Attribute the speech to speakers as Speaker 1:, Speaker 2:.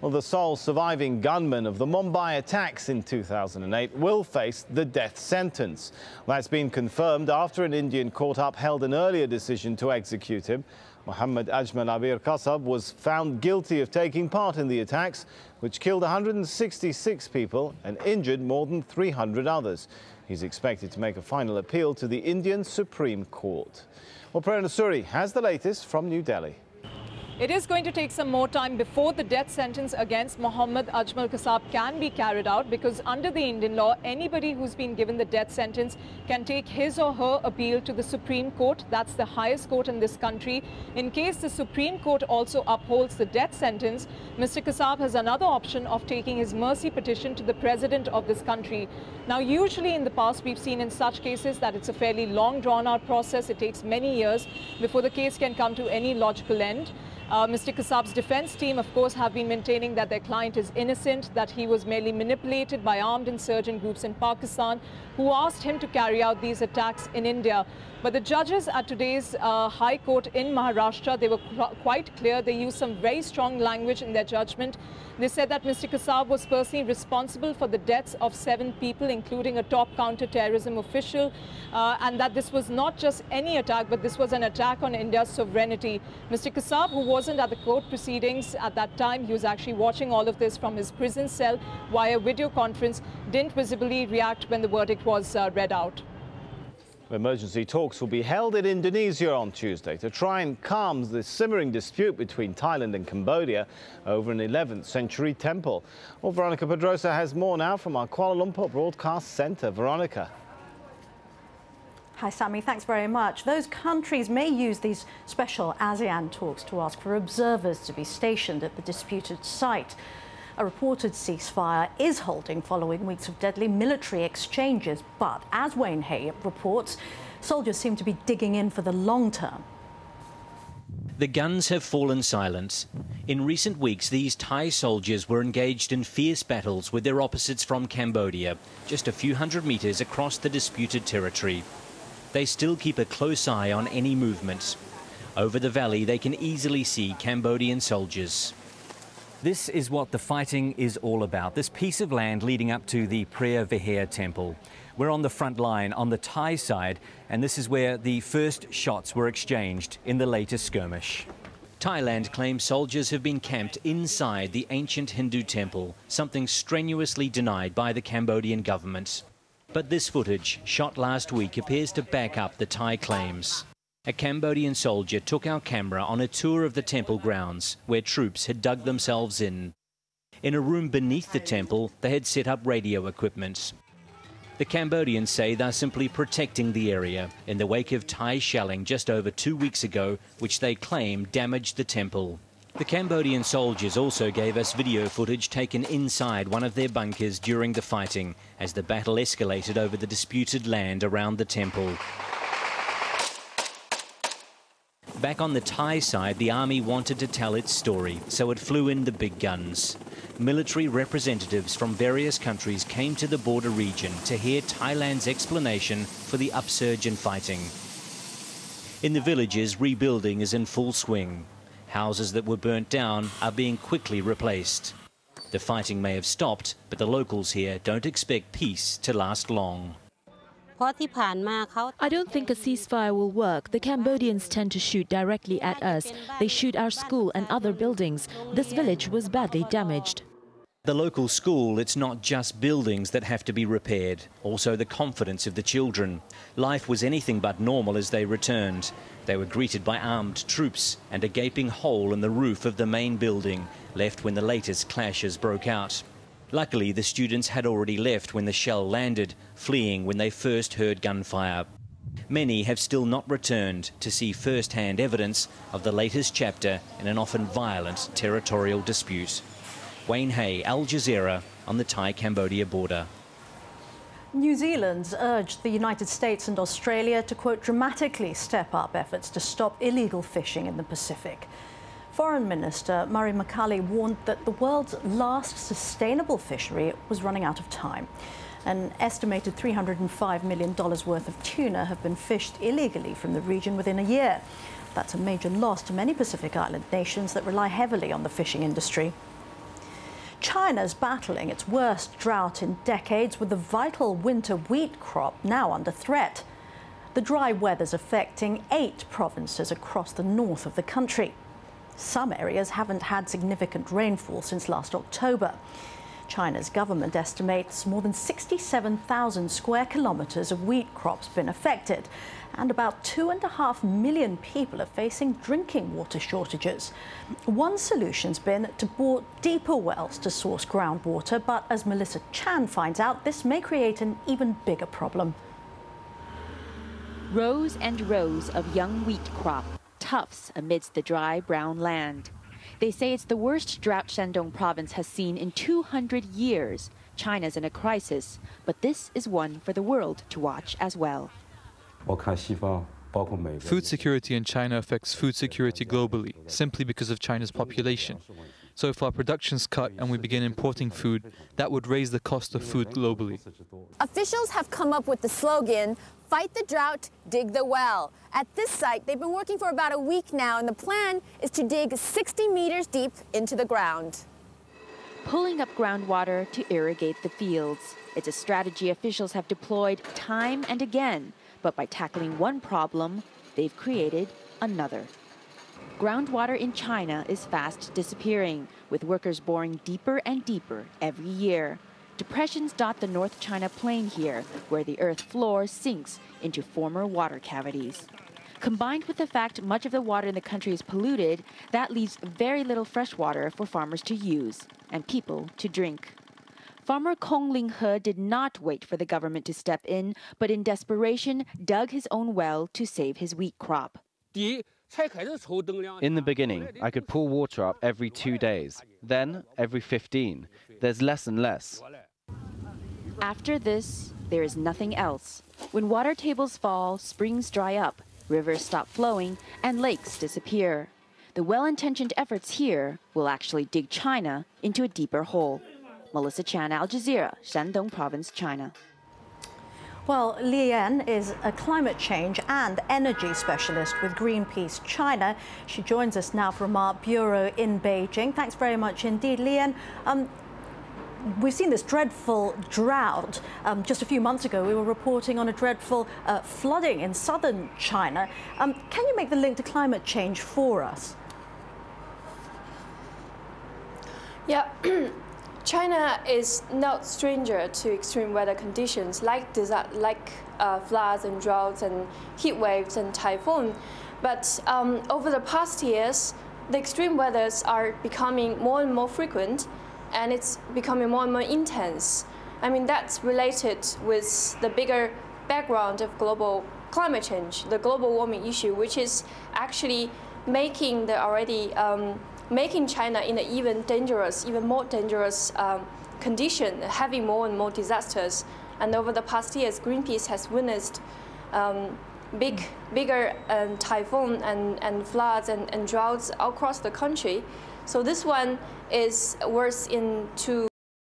Speaker 1: Well, the sole surviving gunman of the Mumbai attacks in 2008 will face the death sentence. That's been confirmed after an Indian court upheld an earlier decision to execute him. Mohammad Ajmal Abir Kasab was found guilty of taking part in the attacks, which killed 166 people and injured more than 300 others. He's expected to make a final appeal to the Indian Supreme Court. Well, Prerna Suri has the latest from New Delhi.
Speaker 2: It is going to take some more time before the death sentence against Mohammad Ajmal Kasab can be carried out, because under the Indian law, anybody who's been given the death sentence can take his or her appeal to the Supreme Court. That's the highest court in this country. In case the Supreme Court also upholds the death sentence, Mr. Kasab has another option of taking his mercy petition to the president of this country. Now, usually in the past, we've seen in such cases that it's a fairly long drawn-out process. It takes many years before the case can come to any logical end. Mr. Kasab's defense team, of course, have been maintaining that their client is innocent, that he was merely manipulated by armed insurgent groups in Pakistan who asked him to carry out these attacks in India. But the judges at today's High Court in Maharashtra, they were quite clear. They used some very strong language in their judgment. They said that Mr. Kasab was personally responsible for the deaths of 7 people, including a top counter-terrorism official, and that this was not just any attack, but this was an attack on India's sovereignty. Mr. Kasab, who wasn't at the court proceedings at that time, he was actually watching all of this from his prison cell via video conference, didn't visibly react when the verdict was read out.
Speaker 1: Emergency talks will be held in Indonesia on Tuesday to try and calm the simmering dispute between Thailand and Cambodia over an 11th century temple. Well, Veronica Pedrosa has more now from our Kuala Lumpur Broadcast Centre. Veronica.
Speaker 3: Hi, Sammy. Thanks very much. Those countries may use these special ASEAN talks to ask for observers to be stationed at the disputed site. A reported ceasefire is holding following weeks of deadly military exchanges, but as Wayne Hay reports, soldiers seem to be digging in for the long term.
Speaker 4: The guns have fallen silent. In recent weeks, these Thai soldiers were engaged in fierce battles with their opposites from Cambodia, just a few hundred meters across the disputed territory. They still keep a close eye on any movements. Over the valley, they can easily see Cambodian soldiers. This is what the fighting is all about, this piece of land leading up to the Preah Vihear temple. We're on the front line on the Thai side, and this is where the first shots were exchanged in the latest skirmish. Thailand claims soldiers have been camped inside the ancient Hindu temple, something strenuously denied by the Cambodian government. But this footage, shot last week, appears to back up the Thai claims. A Cambodian soldier took our camera on a tour of the temple grounds, where troops had dug themselves in. In a room beneath the temple, they had set up radio equipment. The Cambodians say they're simply protecting the area in the wake of Thai shelling just over 2 weeks ago, which they claim damaged the temple. The Cambodian soldiers also gave us video footage taken inside one of their bunkers during the fighting, as the battle escalated over the disputed land around the temple. Back on the Thai side, the army wanted to tell its story, so it flew in the big guns. Military representatives from various countries came to the border region to hear Thailand's explanation for the upsurge in fighting. In the villages, rebuilding is in full swing. Houses that were burnt down are being quickly replaced. The fighting may have stopped, but the locals here don't expect peace to last long.
Speaker 5: I don't think a ceasefire will work. The Cambodians tend to shoot directly at us. They shoot our school and other buildings. This village was badly damaged.
Speaker 4: The local school, it's not just buildings that have to be repaired, also the confidence of the children. Life was anything but normal as they returned. They were greeted by armed troops and a gaping hole in the roof of the main building, left when the latest clashes broke out. Luckily, the students had already left when the shell landed, fleeing when they first heard gunfire. Many have still not returned to see first-hand evidence of the latest chapter in an often violent territorial dispute. Wayne Hay, AlJazeera, on the Thai-Cambodia border.
Speaker 3: New Zealand's urged the United States and Australia to, quote, dramatically step up efforts to stop illegal fishing in the Pacific. Foreign Minister Murray McCully warned that the world's last sustainable fishery was running out of time. An estimated $305 million worth of tuna have been fished illegally from the region within a year. That's a major loss to many Pacific Island nations that rely heavily on the fishing industry. China's battling its worst drought in decades, with the vital winter wheat crop now under threat. The dry weather's affecting 8 provinces across the north of the country. Some areas haven't had significant rainfall since last October. China's government estimates more than 67,000 square kilometres of wheat crops been affected, and about 2.5 million people are facing drinking water shortages. One solution's been to bore deeper wells to source groundwater, but as Melissa Chan finds out, this may create an even bigger problem.
Speaker 6: Rows and rows of young wheat crop, tufts amidst the dry brown land. They say it's the worst drought Shandong province has seen in 200 years. China's in a crisis, but this is one for the world to watch as well.
Speaker 7: Food security in China affects food security globally, simply because of China's population. So if our production's cut and we begin importing food, that would raise the cost of food globally.
Speaker 8: Officials have come up with the slogan, "Fight the drought, dig the well." At this site, they've been working for about a week now, and the plan is to dig 60 meters deep into the ground.
Speaker 6: Pulling up groundwater to irrigate the fields. It's a strategy officials have deployed time and again, but by tackling one problem, they've created another. Groundwater in China is fast disappearing, with workers boring deeper and deeper every year. Depressions dot the North China Plain here, where the earth floor sinks into former water cavities. Combined with the fact much of the water in the country is polluted, that leaves very little fresh water for farmers to use and people to drink. Farmer Kong Ling-he did not wait for the government to step in, but in desperation dug his own well to save his wheat crop.
Speaker 9: In the beginning, I could pull water up every 2 days, then every 15. There's less and less.
Speaker 6: After this, there is nothing else. When water tables fall, springs dry up, rivers stop flowing, and lakes disappear. The well-intentioned efforts here will actually dig China into a deeper hole. Melissa Chan, AlJazeera, Shandong Province, China.
Speaker 3: Well, Li Yan is a climate change and energy specialist with Greenpeace China. She joins us now from our bureau in Beijing. Thanks very much indeed, Li Yan. We've seen this dreadful drought. Just a few months ago, we were reporting on a dreadful flooding in southern China. Can you make the link to climate change for us?
Speaker 10: Yeah. China is not stranger to extreme weather conditions like floods and droughts and heat waves and typhoon. But over the past years, the extreme weathers are becoming more and more frequent, and it's becoming more and more intense. I mean, that's related with the bigger background of global climate change, the global warming issue, which is actually making the already making China in an even more dangerous condition, having more and more disasters. And over the past years, Greenpeace has witnessed bigger typhoon and floods and droughts across the country. So this one is worse in two